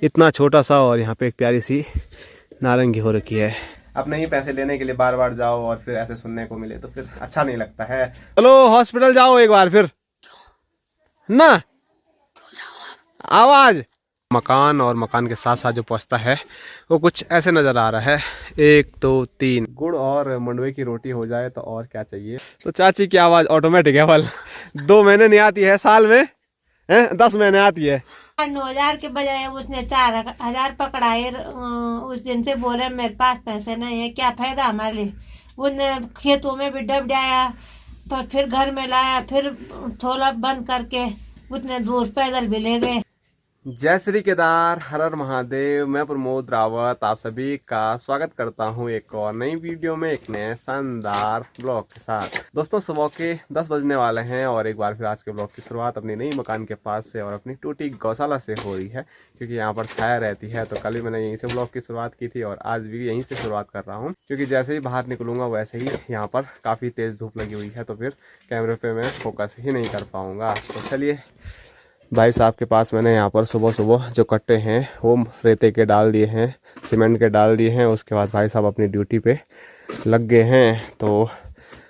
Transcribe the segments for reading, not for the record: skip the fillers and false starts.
इतना छोटा सा और यहाँ पे एक प्यारी सी नारंगी हो रखी है। अपने ही पैसे लेने के लिए बार बार जाओ और फिर ऐसे सुनने को मिले तो फिर अच्छा नहीं लगता है। चलो हॉस्पिटल जाओ एक बार फिर ना। आवाज मकान और मकान के साथ साथ जो पहुँचता है वो कुछ ऐसे नज़र आ रहा है। 1 2 3 गुड़ और मंडुए की रोटी हो जाए तो और क्या चाहिए। तो चाची की आवाज़ ऑटोमेटिक है वाल 2 महीने नहीं आती है, साल में 10 महीने आती है। 9,000 के बजाय उसने 4,000 पकड़ाए। उस दिन से बोले मेरे पास पैसे नहीं है, क्या फायदा हमारे लिए। उसने खेतों में भी डबडाया, पर फिर घर में लाया, फिर थोड़ा बंद करके उतने दूर पैदल भी ले गए। जय श्री केदार, हर हर महादेव। मैं प्रमोद रावत आप सभी का स्वागत करता हूं एक और नई वीडियो में, एक नए शानदार ब्लॉग के साथ। दोस्तों सुबह के 10 बजने वाले हैं और एक बार फिर आज के ब्लॉग की शुरुआत अपनी नई मकान के पास से और अपनी टूटी गौशाला से हो रही है, क्योंकि यहां पर छाया रहती है। तो कल ही मैंने यहीं से ब्लॉग की शुरुआत की थी और आज भी यहीं से शुरुआत कर रहा हूँ, क्योंकि जैसे ही बाहर निकलूंगा वैसे ही यहाँ पर काफ़ी तेज़ धूप लगी हुई है, तो फिर कैमरे पर मैं फोकस ही नहीं कर पाऊँगा। तो चलिए भाई साहब के पास मैंने यहाँ पर सुबह सुबह जो कट्टे हैं वो रेते के डाल दिए हैं, सीमेंट के डाल दिए हैं। उसके बाद भाई साहब अपनी ड्यूटी पे लग गए हैं। तो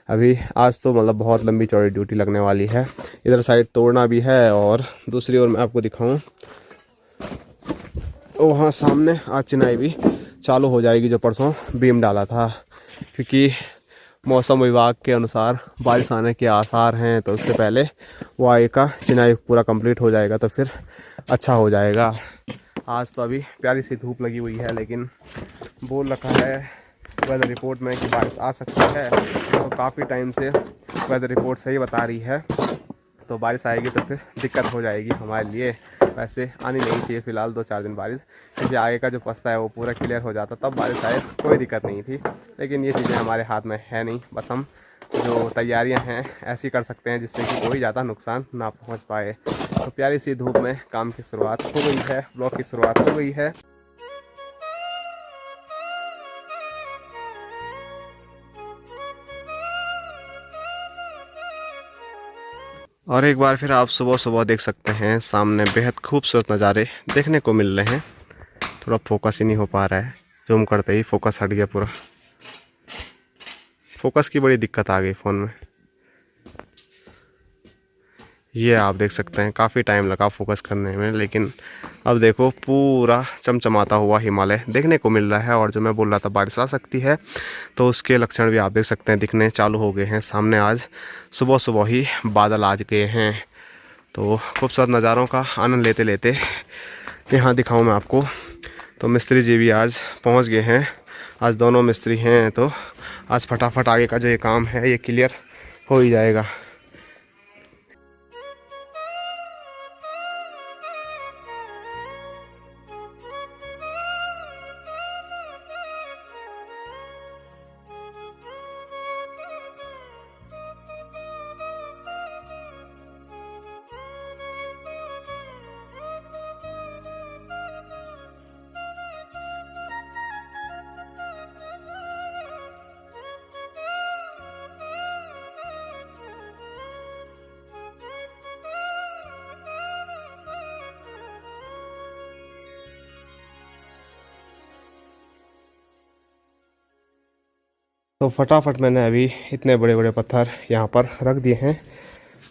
अभी आज तो मतलब बहुत लंबी चौड़ी ड्यूटी लगने वाली है। इधर साइड तोड़ना भी है और दूसरी ओर मैं आपको दिखाऊं वहाँ सामने आज चिनाई भी चालू हो जाएगी, जो परसों बीम डाला था। क्योंकि मौसम विभाग के अनुसार बारिश आने के आसार हैं, तो उससे पहले वो आगे का चिनाई पूरा कंप्लीट हो जाएगा तो फिर अच्छा हो जाएगा। आज तो अभी प्यारी सी धूप लगी हुई है, लेकिन बोल रखा है वेदर रिपोर्ट में कि बारिश आ सकती है। तो काफ़ी टाइम से वेदर रिपोर्ट सही बता रही है, तो बारिश आएगी तो फिर दिक्कत हो जाएगी हमारे लिए। वैसे आनी नहीं चाहिए फ़िलहाल 2-4 दिन बारिश, क्योंकि आगे का जो पस्ता है वो पूरा क्लियर हो जाता तब बारिश आए कोई दिक्कत नहीं थी। लेकिन ये चीज़ें हमारे हाथ में है नहीं, बस हम जो तैयारियां हैं ऐसी कर सकते हैं जिससे कि कोई ज़्यादा नुकसान ना पहुंच पाए। तो प्यारी सी धूप में काम की शुरुआत हो गई है, ब्लॉग की शुरुआत हो गई है। और एक बार फिर आप सुबह सुबह देख सकते हैं सामने बेहद खूबसूरत नज़ारे देखने को मिल रहे हैं। थोड़ा फोकस ही नहीं हो पा रहा है, जूम करते ही फोकस हट गया पूरा। फोकस की बड़ी दिक्कत आ गई फ़ोन में। ये आप देख सकते हैं काफ़ी टाइम लगा फोकस करने में, लेकिन अब देखो पूरा चमचमाता हुआ हिमालय देखने को मिल रहा है। और जो मैं बोल रहा था बारिश आ सकती है, तो उसके लक्षण भी आप देख सकते हैं दिखने चालू हो गए हैं सामने। आज सुबह सुबह ही बादल आ गए हैं। तो खूबसूरत नज़ारों का आनंद लेते लेते यहाँ दिखाऊँ मैं आपको, तो मिस्त्री जी भी आज पहुँच गए हैं। आज दोनों मिस्त्री हैं, तो आज फटाफट आगे का जो ये काम है ये क्लियर हो ही जाएगा। तो फटाफट मैंने अभी इतने बड़े बड़े पत्थर यहाँ पर रख दिए हैं,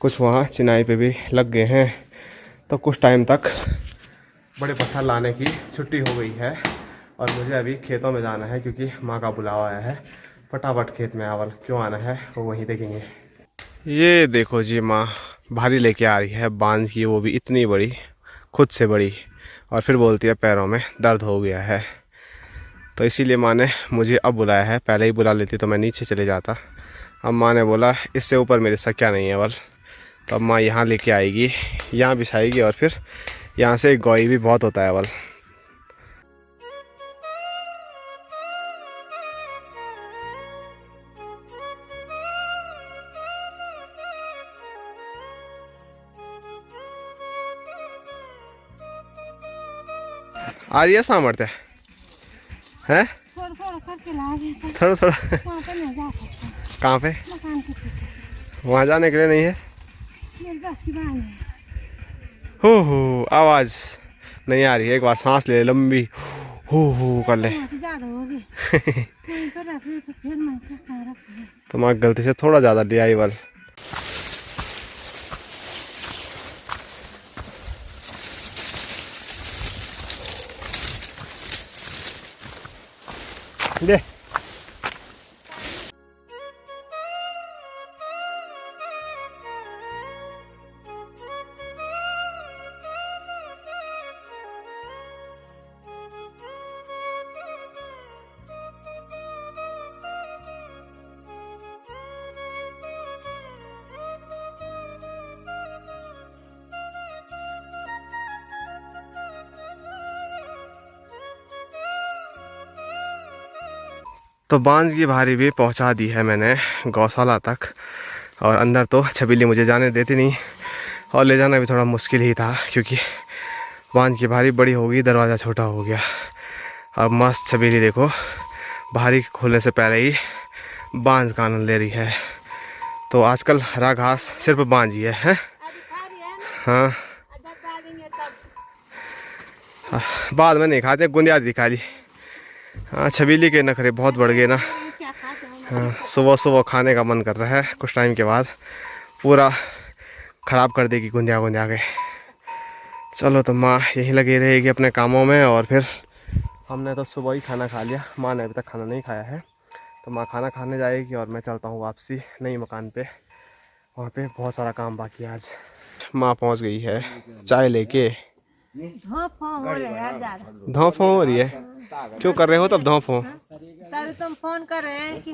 कुछ वहाँ चिनाई पे भी लग गए हैं। तो कुछ टाइम तक बड़े पत्थर लाने की छुट्टी हो गई है और मुझे अभी खेतों में जाना है, क्योंकि माँ का बुलावा आया है। फटाफट खेत में अवल क्यों आना है वो वहीं देखेंगे। ये देखो जी, माँ भारी लेके आ रही है बांझ की, वो भी इतनी बड़ी, खुद से बड़ी, और फिर बोलती है पैरों में दर्द हो गया है। तो इसीलिए माँ ने मुझे अब बुलाया है, पहले ही बुला लेती तो मैं नीचे चले जाता। अब माँ ने बोला इससे ऊपर मेरे सक्या नहीं है अवल, तो अब माँ यहाँ लेके आएगी, यहाँ बिछाएगी और फिर यहाँ से गौई भी बहुत होता है अवल। आ रही है सामर्थ्य है थोड़ा थोड़ा। कहाँ पे? वहाँ जाने के लिए नहीं है। हो आवाज़ नहीं आ रही है। एक बार सांस ले लंबी, हो कर ले। ज्यादा हो गई वहीं पर रख रही तो फिर मैं कहाँ रख रही। तो मैं गलती से थोड़ा ज़्यादा लिया ये वाल। ले तो बांझ की भारी भी पहुंचा दी है मैंने गौशाला तक। और अंदर तो छबीली मुझे जाने देती नहीं, और ले जाना भी थोड़ा मुश्किल ही था क्योंकि बांझ की भारी बड़ी होगी, दरवाज़ा छोटा हो गया। अब मस्त छबीली देखो भारी खोलने से पहले ही बांझ का आनंद ले रही है। तो आजकल हरा घास सिर्फ बांझ ही है? हाँ, बाद में नहीं खाते, गुंदिया दिखा ली। हाँ, छबीली के नखरे बहुत बढ़ गए ना। हाँ, सुबह सुबह खाने का मन कर रहा है, कुछ टाइम के बाद पूरा ख़राब कर देगी गुंदिया गुंदिया के। चलो, तो माँ यहीं लगी रहेगी अपने कामों में। और फिर हमने तो सुबह ही खाना खा लिया, माँ ने अभी तक खाना नहीं खाया है। तो माँ खाना खाने जाएगी और मैं चलता हूँ वापसी नई मकान पे। वहाँ पे बहुत सारा काम बाकी है आज। माँ पहुँच गई है चाय लेके। धोप हो रही है? क्यों कर रहे हो तब धोप हो? तभी तुम फोन कर रहे हैं कि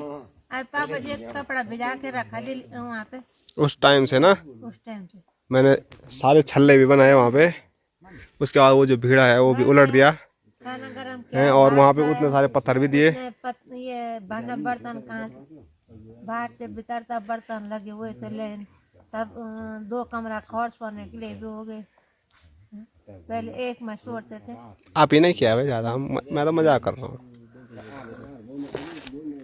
आज पापा जी कपड़ा भिजा के रखा दिल वहाँ पे। उस टाइम से ना, उस टाइम से मैंने सारे छल्ले भी बनाए वहाँ पे। उसके बाद वो जो भीड़ा है वो भी उलट दिया खाना गरम है, और वहाँ पे उतने सारे पत्थर भी दिए। ये भांडा बर्तन कहाँ बाहर से भीतर तक बर्तन लगे हुए थे लेन। तब 2 कमरा खौर सोने के लिए भी हो गए। पहले एक में सोते थे। आप ही नहीं किया है ज़्यादा, मैं तो मजाक कर रहा हूँ।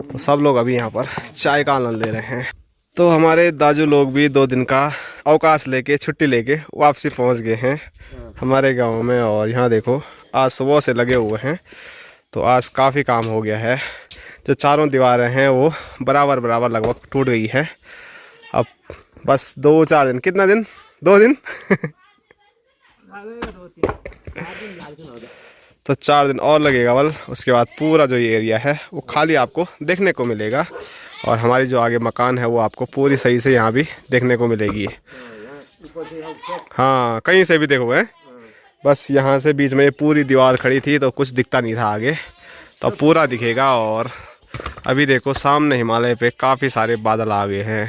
तो सब लोग अभी यहाँ पर चाय का आनंद ले रहे हैं। तो हमारे दाजू लोग भी 2 दिन का अवकाश लेके, छुट्टी लेके वापसी पहुँच गए हैं हमारे गांव में। और यहाँ देखो आज सुबह से लगे हुए हैं। तो आज काफ़ी काम हो गया है। जो चारों दीवारें हैं वो बराबर बराबर लगभग टूट गई है। अब बस 2-4 दिन, कितना दिन, 2 दिन तो 4 दिन और लगेगा बल। उसके बाद पूरा जो ये एरिया है वो खाली आपको देखने को मिलेगा। और हमारी जो आगे मकान है वो आपको पूरी सही से यहाँ भी देखने को मिलेगी। हाँ, कहीं से भी देखोगे। बस यहाँ से बीच में ये पूरी दीवार खड़ी थी तो कुछ दिखता नहीं था आगे, तो पूरा दिखेगा। और अभी देखो सामने हिमालय पे काफ़ी सारे बादल आ गए हैं।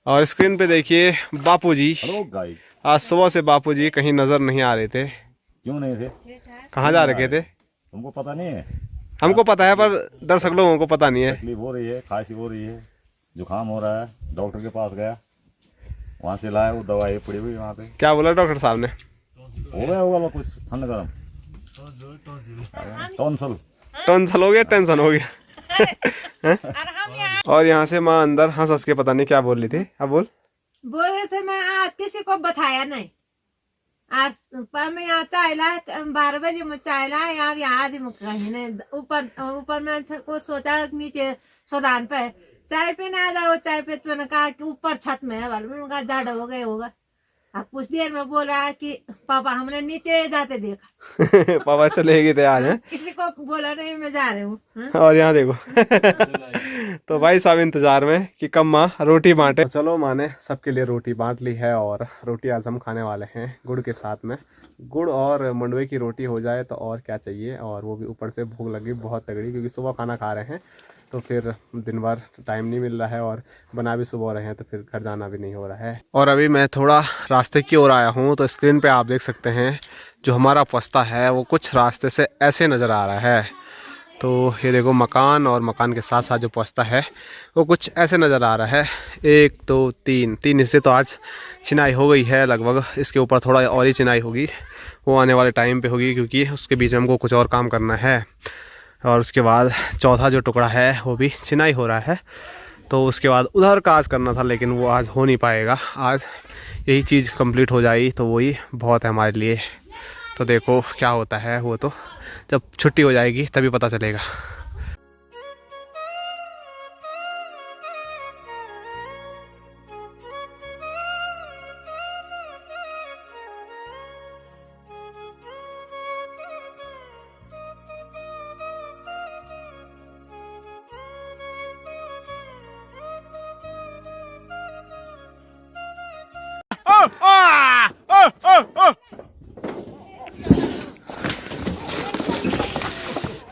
और स्क्रीन पे देखिए बापूजी। आज सुबह से बापूजी कहीं नजर नहीं आ रहे थे। क्यों नहीं थे? कहाँ जा रखे थे? तुमको पता नहीं है? हमको पता है पर दर्शक लोगों को पता नहीं है। तकलीफ हो रही है, खांसी हो रही है, जुकाम हो रहा है, डॉक्टर के पास गया, वहाँ से लाया, वो दवाई पड़ी हुई वहाँ पे। क्या बोला डॉक्टर साहब ने? हो गया होगा कुछ ठंड गरम, टॉन्सिल हो गया, टेंशन हो गया। और यहाँ से माँ अंदर हंस हंस के पता नहीं क्या बोल रही थी। अब बोल रहे थे मैं आज किसी को बताया नहीं। आज पर मैं यहाँ चाय लाए 12 बजे में चाय लाए यार, यहाँ आदमी कहीं नहीं। ऊपर में को सोचा नीचे सोदान पे चाय पीने आ जाओ। चाय पे तो कहा कि ऊपर छत में है वाले, मैंने कहा जाड़ा हो गए होगा। कुछ देर में बोल रहा है कि पापा हमने नीचे जाते देखा। पापा चलेगी थे आज है? किसी को बोला नहीं, मैं जा रही हूँ। और यहाँ देखो तो भाई साहब इंतजार में कि कब माँ रोटी बांटे। तो चलो, माँ ने सबके लिए रोटी बांट ली है और रोटी आज हम खाने वाले हैं गुड़ के साथ में। गुड़ और मंडवे की रोटी हो जाए तो और क्या चाहिए। और वो भी ऊपर से भूख लगी बहुत तगड़ी, क्योंकि सुबह खाना खा रहे हैं तो फिर दिन भर टाइम नहीं मिल रहा है और बना भी सुबह रहे हैं तो फिर घर जाना भी नहीं हो रहा है। और अभी मैं थोड़ा रास्ते की ओर आया हूँ, तो स्क्रीन पे आप देख सकते हैं जो हमारा पस्ता है वो कुछ रास्ते से ऐसे नज़र आ रहा है। तो ये देखो मकान, और मकान के साथ साथ जो पस्ता है वो कुछ ऐसे नज़र आ रहा है। 1 2 3 हिस्से तो आज चिनाई हो गई है लगभग। इसके ऊपर थोड़ा और ही चिनाई होगी, वो आने वाले टाइम पे होगी, क्योंकि उसके बीच में हमको कुछ और काम करना है। और उसके बाद चौथा जो टुकड़ा है वो भी चिनाई हो रहा है। तो उसके बाद उधर का आज करना था, लेकिन वो आज हो नहीं पाएगा। आज यही चीज़ कंप्लीट हो जाएगी तो वही बहुत है हमारे लिए। तो देखो क्या होता है, वो तो जब छुट्टी हो जाएगी तभी पता चलेगा।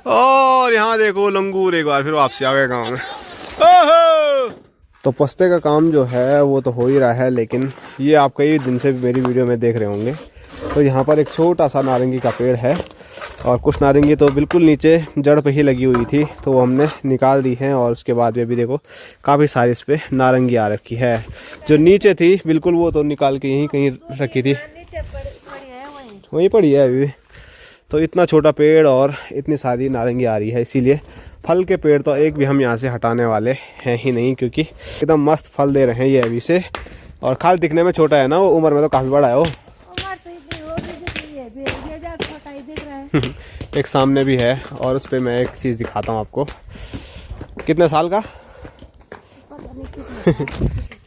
और यहाँ देखो लंगूर एक बार फिर वापसी आ गए गाँव में। तो पस्ते का काम जो है वो तो हो ही रहा है, लेकिन ये आप कई दिन से मेरी वीडियो में देख रहे होंगे। तो यहाँ पर एक छोटा सा नारंगी का पेड़ है, और कुछ नारंगी तो बिल्कुल नीचे जड़ पे ही लगी हुई थी, तो वो हमने निकाल दी है। और उसके बाद भी देखो काफ़ी सारी इस पर नारंगी आ रखी है। जो नीचे थी बिल्कुल वो तो निकाल के यहीं कहीं रखी थी, वहीं पड़ी है अभी। तो इतना छोटा पेड़ और इतनी सारी नारंगी आ रही है, इसीलिए फल के पेड़ तो एक भी हम यहाँ से हटाने वाले हैं ही नहीं, क्योंकि एकदम मस्त फल दे रहे हैं ये अभी से। और खाल दिखने में छोटा है ना, वो उम्र में तो काफ़ी बड़ा है वो। एक सामने भी है, और उस पर मैं एक चीज़ दिखाता हूँ आपको। कितने साल का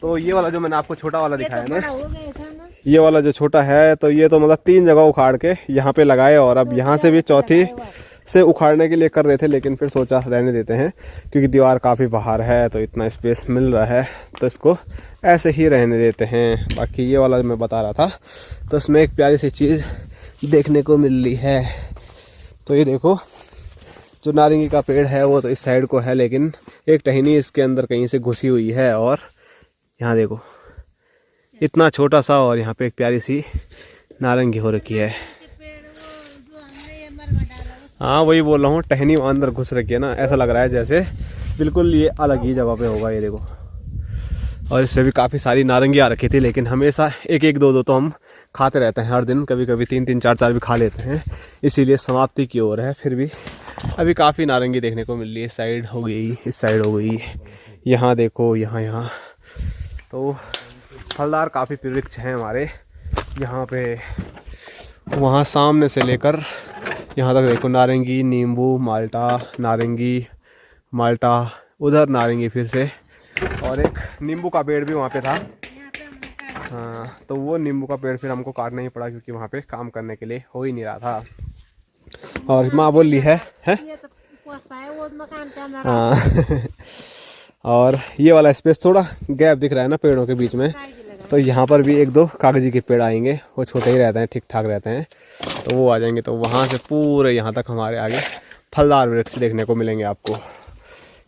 तो ये वाला जो मैंने आपको छोटा वाला दिखाया ना, ये वाला जो छोटा है, तो ये तो मतलब 3 जगह उखाड़ के यहाँ पे लगाए, और अब यहाँ से भी चौथी से उखाड़ने के लिए कर रहे थे, लेकिन फिर सोचा रहने देते हैं, क्योंकि दीवार काफ़ी बाहर है तो इतना स्पेस मिल रहा है, तो इसको ऐसे ही रहने देते हैं। बाकी ये वाला मैं बता रहा था, तो इसमें एक प्यारी सी चीज़ देखने को मिल रही है। तो ये देखो जो नारंगी का पेड़ है वो तो इस साइड को है, लेकिन एक टहनी इसके अंदर कहीं से घुसी हुई है। और यहाँ देखो इतना छोटा सा, और यहाँ पे एक प्यारी सी नारंगी हो रखी है। हाँ वही बोल रहा हूँ, टहनी अंदर घुस रखी है ना, ऐसा लग रहा है जैसे बिल्कुल ये अलग ही जगह पे होगा। ये देखो, और इसमें भी काफ़ी सारी नारंगी आ रखी थी, लेकिन हमेशा 1-1 2-2 तो हम खाते रहते हैं हर दिन, कभी कभी 3-3 4-4 भी खा लेते हैं, इसीलिए समाप्ति की ओर है। फिर भी अभी काफ़ी नारंगी देखने को मिल रही है। इस साइड हो गई, इस साइड हो गई, यहाँ देखो, यहाँ तो फलदार काफ़ी वृक्ष हैं हमारे यहाँ पे। वहाँ सामने से लेकर यहाँ तक देखो नारंगी, नींबू, माल्टा, नारंगी, माल्टा, उधर नारंगी फिर से, और एक नींबू का पेड़ भी वहाँ पे था। हाँ, तो वो नींबू का पेड़ फिर हमको काटना ही पड़ा, क्योंकि वहाँ पे काम करने के लिए हो ही नहीं रहा था। और माँ बोल ली है हाँ और ये वाला स्पेस थोड़ा गैप दिख रहा है ना पेड़ों के बीच में, तो यहाँ पर भी 1-2 कागजी के पेड़ आएंगे, वो छोटे ही रहते हैं, ठीक ठाक रहते हैं, तो वो आ जाएंगे। तो वहाँ से पूरे यहाँ तक हमारे आगे फलदार वृक्ष देखने को मिलेंगे आपको।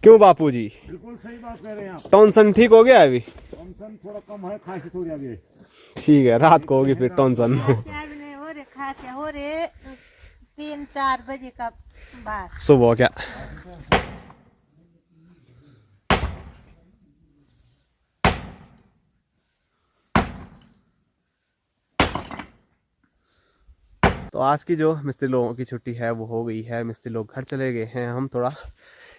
क्यों बापूजी? बिल्कुल सही बात कह रहे हैं आप। टॉन्सन ठीक हो गया अभी? टॉन्सन थोड़ा कम है, खांसी थोड़ी आ गई। ठीक है, रात को होगी फिर टॉन्सन। हो रहे 3-4 बजे का बाद सुबह क्या? तो आज की जो मिस्त्री लोगों की छुट्टी है वो हो गई है, मिस्त्री लोग घर चले गए हैं। हम थोड़ा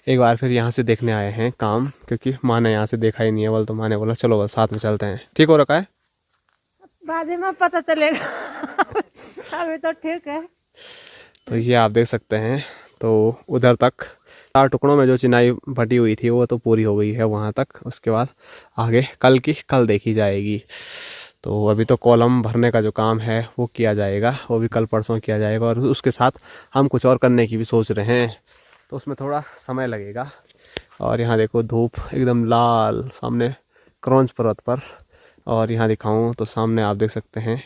एक बार फिर यहाँ से देखने आए हैं काम, क्योंकि माँ ने यहाँ से देखा ही नहीं है। बोल तो माँ ने बोला चलो बस साथ में चलते हैं। ठीक हो रखा है, बाद में पता चलेगा अभी तो ठीक है। तो ये आप देख सकते हैं, तो उधर तक 4 टुकड़ों में जो चिनाई बटी हुई थी वो तो पूरी हो गई है वहाँ तक। उसके बाद आगे कल की कल देखी जाएगी। तो अभी तो कॉलम भरने का जो काम है वो किया जाएगा, वो भी कल परसों किया जाएगा, और उसके साथ हम कुछ और करने की भी सोच रहे हैं, तो उसमें थोड़ा समय लगेगा। और यहाँ देखो धूप एकदम लाल सामने क्रॉन्च पर्वत पर, और यहाँ दिखाऊं तो सामने आप देख सकते हैं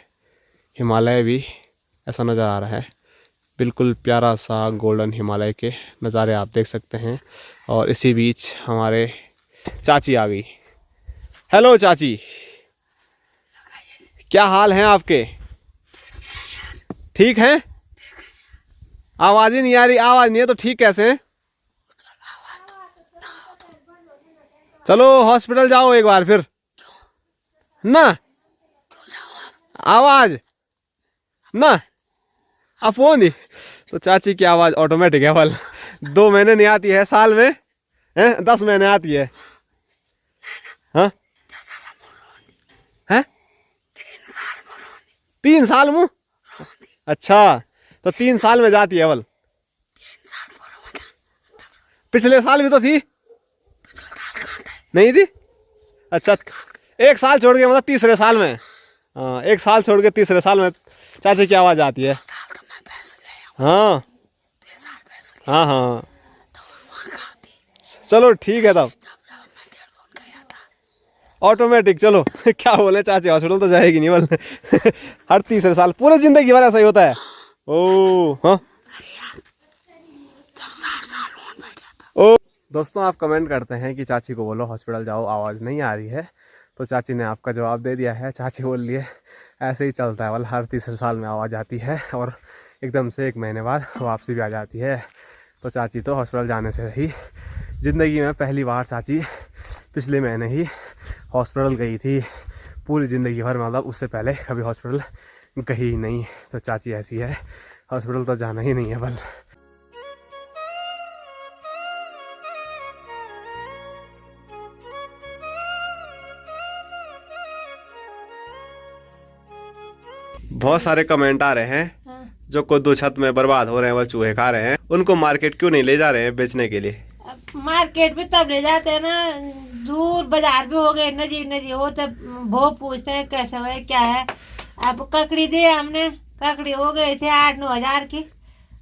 हिमालय भी ऐसा नज़र आ रहा है। बिल्कुल प्यारा सा गोल्डन हिमालय के नज़ारे आप देख सकते हैं। और इसी बीच हमारे चाची आ गई। हेलो चाची, क्या हाल हैं आपके? ठीक है? आवाज़ ही नहीं आ रही। आवाज़ नहीं है तो ठीक कैसे है? चलो हॉस्पिटल जाओ एक बार फिर ना। आवाज़ ना आप फोन ही तो चाची की आवाज़ ऑटोमेटिक है। बल 2 महीने नहीं आती है, साल में 10 महीने आती है। हाँ है 3 साल मुँह। अच्छा तो 3 साल में जाती है। बल पिछले साल भी तो थी नहीं थी? अच्छा 1 साल छोड़ के मतलब तीसरे साल में। हाँ 1 साल छोड़ के तीसरे साल में चाची की आवाज़ आती है। हाँ हाँ हाँ चलो ठीक है तब ऑटोमेटिक। चलो क्या बोले चाची, हॉस्पिटल तो जाएगी नहीं बोल हर तीसरे साल पूरे जिंदगी भर ऐसा ही होता है। ओ हाँ ओ दोस्तों, आप कमेंट करते हैं कि चाची को बोलो हॉस्पिटल जाओ, आवाज़ नहीं आ रही है। तो चाची ने आपका जवाब दे दिया है। चाची बोल रही है ऐसे ही चलता है, वाला हर तीसरे साल में आवाज़ आती है और एकदम से 1 महीने बाद वापसी भी आ जाती है। तो चाची तो हॉस्पिटल जाने से रही। ज़िंदगी में पहली बार चाची पिछले महीने ही हॉस्पिटल गई थी। पूरी ज़िंदगी भर मतलब उससे पहले कभी हॉस्पिटल गई ही नहीं। तो चाची ऐसी है, हॉस्पिटल तो जाना ही नहीं है बल। बहुत सारे कमेंट आ रहे हैं जो कद्दू छत में बर्बाद हो रहे हैं, वो चूहे खा रहे हैं, उनको मार्केट क्यों नहीं ले जा रहे हैं बेचने के लिए? मार्केट भी तब ले जाते हैं ना, दूर बाजार भी हो गए नजी हो तब वो पूछते हैं कैसे है क्या है। अब ककड़ी दी हमने, ककड़ी हो गई थी 8-9 हज़ार की।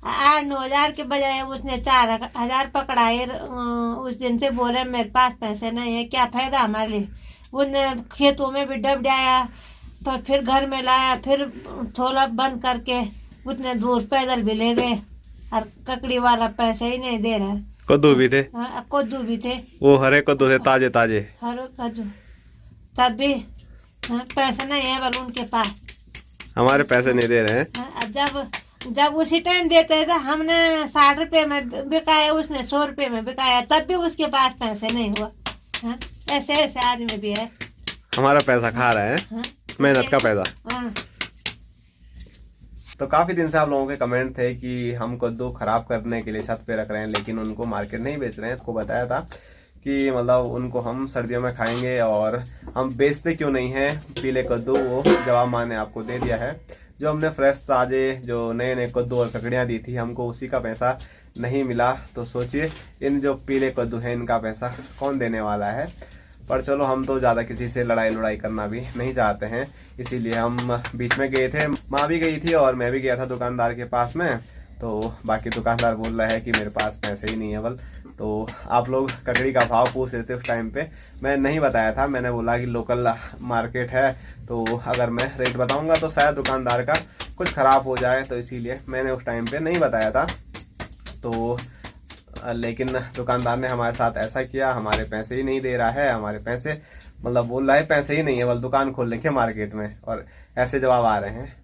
8-9 हज़ार के बजाय उसने 4,000 पकड़ाए। उस दिन से बोले मेरे पास पैसे नहीं है, क्या फायदा हमारे लिए। उसने खेतों में भी डब डाया, पर फिर घर में लाया, फिर थोड़ा बंद करके उतने दूर पैदल भी ले गए। और ककड़ी वाला पैसे ही नहीं दे रहा। कद्दू भी थे? हाँ कद्दू भी थे, वो हरे कद्दू थे, ताजे ताजे हरे कद्दू। तब भी पैसे नहीं है बल उनके पास, हमारे पैसे नहीं दे रहे हैं। जब उसी टाइम देते थे, हमने 60 रुपए में बिकाया, उसने 100 रुपए में बिकाया, तब भी उसके पास पैसे नहीं हुआ। ऐसे ऐसे आदमी भी है। हमारा पैसा खा रहे हैं, मेहनत का पैसा। तो काफ़ी दिन से आप लोगों के कमेंट थे कि हम कद्दू खराब करने के लिए छत पे रख रहे हैं, लेकिन उनको मार्केट नहीं बेच रहे हैं। आपको बताया था कि मतलब उनको हम सर्दियों में खाएंगे और हम बेचते क्यों नहीं हैं पीले कद्दू। वो जवाब माँ ने आपको दे दिया है। जो हमने फ्रेश ताजे जो नए नए कद्दू और ककड़ियाँ दी थी, हमको उसी का पैसा नहीं मिला। तो सोचिए इन जो पीले कद्दू हैं इनका पैसा कौन देने वाला है। पर चलो, हम तो ज़्यादा किसी से लड़ाई करना भी नहीं चाहते हैं, इसीलिए हम बीच में गए थे। माँ भी गई थी और मैं भी गया था दुकानदार के पास में। तो बाकी दुकानदार बोल रहा है कि मेरे पास पैसे ही नहीं है बल। तो आप लोग ककड़ी का भाव पूछ रहे थे उस टाइम पे, मैं नहीं बताया था। मैंने बोला कि लोकल मार्केट है, तो अगर मैं रेट बताऊंगा तो शायद दुकानदार का कुछ ख़राब हो जाए, तो इसीलिए मैंने उस टाइम पे नहीं बताया था। तो लेकिन दुकानदार ने हमारे साथ ऐसा किया, हमारे पैसे ही नहीं दे रहा है। हमारे पैसे मतलब बोल रहा है पैसे ही नहीं है, बल दुकान खोल रखी है मार्केट में, और ऐसे जवाब आ रहे हैं।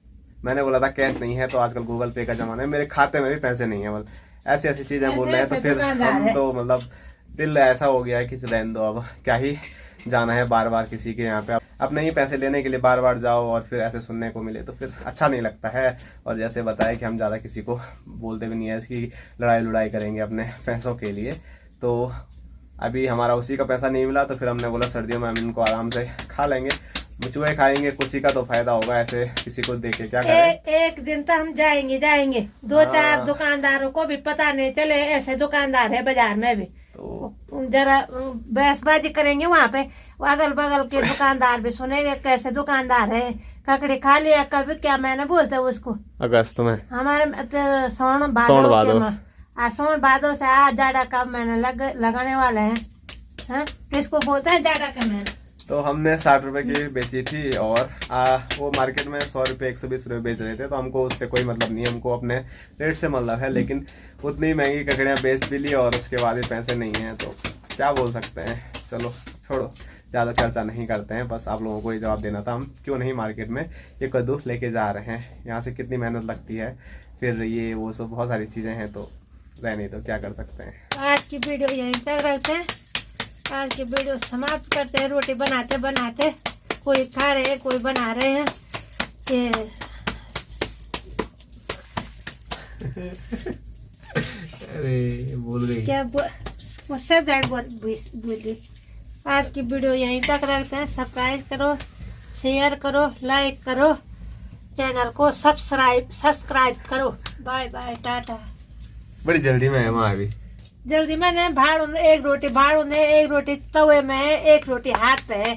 मैंने बोला था कैश नहीं है, तो आजकल गूगल पे का ज़माना है, मेरे खाते में भी पैसे नहीं है, बल ऐसी ऐसी चीज़ें बोल रहे हैं। तो फिर हम तो मतलब दिल ऐसा हो गया है कि रहने दो, अब क्या ही जाना है बार बार किसी के यहाँ पे। अपने ही पैसे लेने के लिए बार बार जाओ और फिर ऐसे सुनने को मिले तो फिर अच्छा नहीं लगता है। और जैसे बताया कि हम ज़्यादा किसी को बोलते भी नहीं है इसकी लड़ाई करेंगे अपने पैसों के लिए। तो अभी हमारा उसी का पैसा नहीं मिला, तो फिर हमने बोला सर्दियों में हम इनको आराम से खा लेंगे, चूहे खाएंगे, कुछ का तो फायदा होगा। ऐसे किसी को देखे क्या करें। एक दिन तो हम जाएंगे 2-4 दुकानदारों को भी पता नहीं चले, ऐसे दुकानदार है बाजार में भी, तो जरा बहसबाजी करेंगे वहाँ पे। अगल बगल के दुकानदार भी सुनेंगे कैसे दुकानदार है, ककड़ी खा लिया कभी, क्या मैंने बोलते उसको अगस्त में हमारे सोन भादो से आज जाड़ा कब मैंने लगाने वाले हैं। किसको बोलते हैं जाड़ा का महीना? तो हमने 60 रुपए की बेची थी और वो मार्केट में 100 रुपये 120 रुपये बेच रहे थे, तो हमको उससे कोई मतलब नहीं, हमको अपने रेट से मतलब है। लेकिन उतनी महंगी ककड़ियाँ बेच भी ली और उसके बाद भी पैसे नहीं हैं, तो क्या बोल सकते हैं। चलो छोड़ो, ज़्यादा चर्चा नहीं करते हैं, बस आप लोगों को ये जवाब देना था हम क्यों नहीं मार्केट में ये कद्दू लेके जा रहे हैं। यहाँ से कितनी मेहनत लगती है, फिर ये वो सब बहुत सारी चीज़ें हैं, तो रहने तो क्या कर सकते हैं। आज की वीडियो यहीं तक रखते हैं, आज की वीडियो समाप्त करते हैं। रोटी बनाते बनाते कोई खा रहे हैं, कोई बना रहे हैं। ये अरे बोल रही क्या मुझसे बोली। आज की वीडियो यहीं तक रखते हैं। सब्सक्राइब करो, शेयर करो, लाइक करो, चैनल को सब्सक्राइब करो। Bye bye, ta-ta. बड़ी जल्दी में है माँ अभी। जल्दी में ने एक रोटी भाड़ू ने, एक रोटी तवे में है, एक रोटी हाथ पे है।